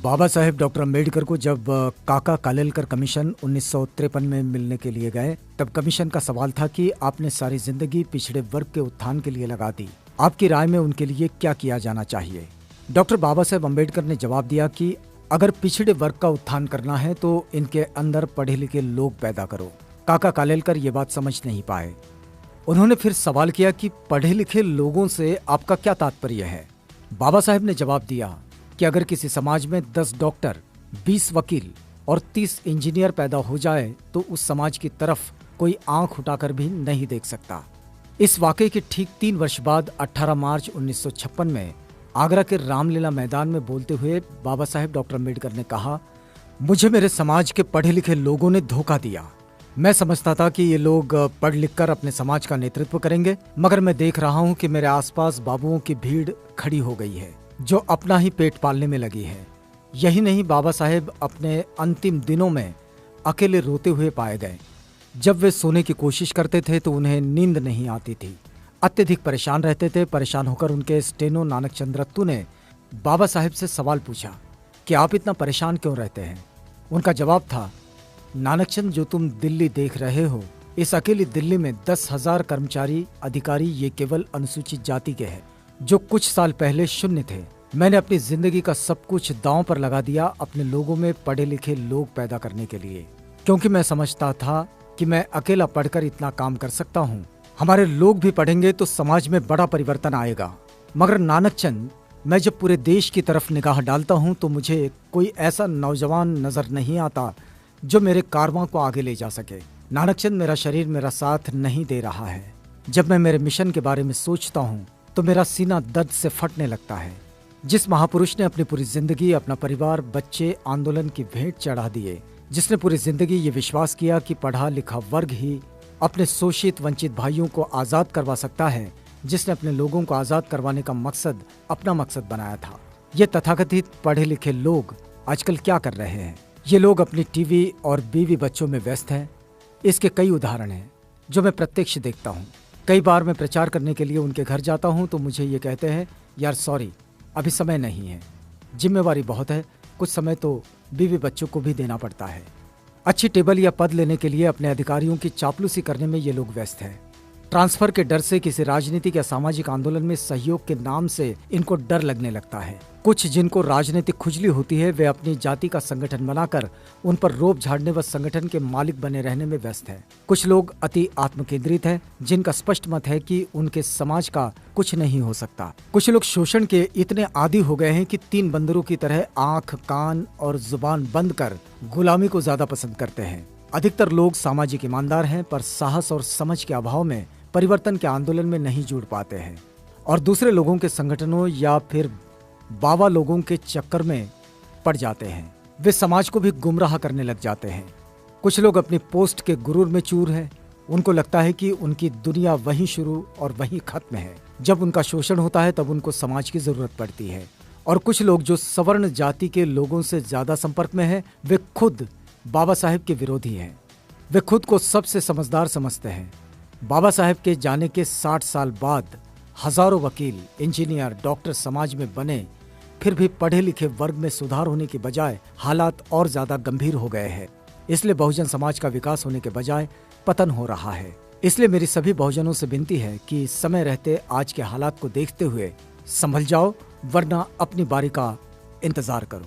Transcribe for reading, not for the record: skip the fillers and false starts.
Baba Saheb doctor Ambedkar को जब काका कालेलकर कमीशन 1953 में मिलने के लिए गए, तब कमीशन का सवाल था कि आपने सारी जिंदगी पिछड़े वर्ग के उत्थान के लिए लगा दी, आपकी राय में उनके लिए क्या किया जाना चाहिए। डॉक्टर बाबा साहेब अम्बेडकर ने जवाब दिया कि अगर पिछड़े वर्ग का उत्थान करना है तो इनके अंदर पढ़े लिखे लोग पैदा करो। काका कालेलकर ये बात समझ नहीं पाए। उन्होंने फिर सवाल किया कि पढ़े लिखे लोगों से आपका क्या तात्पर्य है। बाबा साहेब ने जवाब दिया कि अगर किसी समाज में 10 डॉक्टर, 20 वकील और 30 इंजीनियर पैदा हो जाए तो उस समाज की तरफ कोई आंख उठाकर भी नहीं देख सकता। इस वाकये के ठीक 3 वर्ष बाद 18 मार्च 1956 में आगरा के रामलीला मैदान में बोलते हुए बाबा साहेब डॉक्टर अम्बेडकर ने कहा, मुझे मेरे समाज के पढ़े लिखे लोगों ने धोखा दिया। मैं समझता था कि ये लोग पढ़ लिख कर अपने समाज का नेतृत्व करेंगे, मगर मैं देख रहा हूँ कि मेरे आसपास बाबुओं की भीड़ खड़ी हो गई है जो अपना ही पेट पालने में लगी है। यही नहीं, बाबा साहेब अपने अंतिम दिनों में अकेले रोते हुए पाए गए। जब वे सोने की कोशिश करते थे तो उन्हें नींद नहीं आती थी, अत्यधिक परेशान रहते थे। परेशान होकर उनके स्टेनो नानक चंद्रत्तू ने बाबा साहेब से सवाल पूछा कि आप इतना परेशान क्यों रहते हैं। उनका जवाब था, नानकचंद, जो तुम दिल्ली देख रहे हो, इस अकेली दिल्ली में 10,000 कर्मचारी अधिकारी ये केवल अनुसूचित जाति के हैं, जो कुछ साल पहले शून्य थे। मैंने अपनी जिंदगी का सब कुछ दांव पर लगा दिया अपने लोगों में पढ़े लिखे लोग पैदा करने के लिए, क्योंकि मैं समझता था कि मैं अकेला पढ़कर इतना काम कर सकता हूँ। हमारे लोग भी पढ़ेंगे तो समाज में बड़ा परिवर्तन आएगा। मगर नानकचंद, मैं जब पूरे देश की तरफ निगाह डालता हूँ तो मुझे कोई ऐसा नौजवान नजर नहीं आता जो मेरे कारवां को आगे ले जा सके। नानकचंद, मेरा शरीर मेरा साथ नहीं दे रहा है। जब मैं मेरे मिशन के बारे में सोचता हूँ तो मेरा सीना दर्द से फटने लगता है। जिस महापुरुष ने अपनी पूरी जिंदगी, अपना परिवार, बच्चे आंदोलन की भेंट चढ़ा दिए, जिसने पूरी जिंदगी ये विश्वास किया कि पढ़ा लिखा वर्ग ही अपने शोषित वंचित भाइयों को आजाद करवा सकता है, जिसने अपने लोगों को आजाद करवाने का मकसद अपना मकसद बनाया था। ये तथाकथित पढ़े लिखे लोग आजकल क्या कर रहे हैं? ये लोग अपनी टीवी और बीवी बच्चों में व्यस्त हैं। इसके कई उदाहरण हैं जो मैं प्रत्यक्ष देखता हूँ। कई बार मैं प्रचार करने के लिए उनके घर जाता हूँ तो मुझे ये कहते हैं, यार सॉरी, अभी समय नहीं है, जिम्मेवारी बहुत है, कुछ समय तो बीवी बच्चों को भी देना पड़ता है। अच्छी टेबल या पद लेने के लिए अपने अधिकारियों की चापलूसी करने में ये लोग व्यस्त हैं। ट्रांसफर के डर से किसी राजनीतिक या सामाजिक आंदोलन में सहयोग के नाम से इनको डर लगने लगता है। कुछ जिनको राजनीतिक खुजली होती है वे अपनी जाति का संगठन बनाकर उन पर रोब झाड़ने व संगठन के मालिक बने रहने में व्यस्त है। कुछ लोग अति आत्मकेंद्रित हैं, जिनका स्पष्ट मत है कि उनके समाज का कुछ नहीं हो सकता। कुछ लोग शोषण के इतने आदी हो गए हैं कि 3 बंदरों की तरह आंख, कान और जुबान बंद कर गुलामी को ज्यादा पसंद करते हैं। अधिकतर लोग सामाजिक ईमानदार हैं, पर साहस और समझ के अभाव में परिवर्तन के आंदोलन में नहीं जुड़ पाते हैं और दूसरे लोगों के संगठनों या फिर बाबा लोगों के चक्कर में पड़ जाते हैं। वे समाज को भी गुमराह करने लग जाते हैं। कुछ लोग अपनी पोस्ट के गुरूर में चूर हैं। उनको लगता है कि उनकी दुनिया वहीं शुरू और वहीं खत्म है। जब उनका शोषण होता है तब उनको समाज की जरूरत पड़ती है। और कुछ लोग जो सवर्ण जाति के लोगों से ज्यादा संपर्क में है, वे खुद बाबा साहेब के विरोधी हैं। वे खुद को सबसे समझदार समझते हैं। बाबा साहेब के जाने के 60 साल बाद हजारों वकील, इंजीनियर, डॉक्टर समाज में बने, फिर भी पढ़े लिखे वर्ग में सुधार होने के बजाय हालात और ज्यादा गंभीर हो गए हैं। इसलिए बहुजन समाज का विकास होने के बजाय पतन हो रहा है। इसलिए मेरी सभी बहुजनों से विनती है कि समय रहते आज के हालात को देखते हुए संभल जाओ, वरना अपनी बारी का इंतजार करो।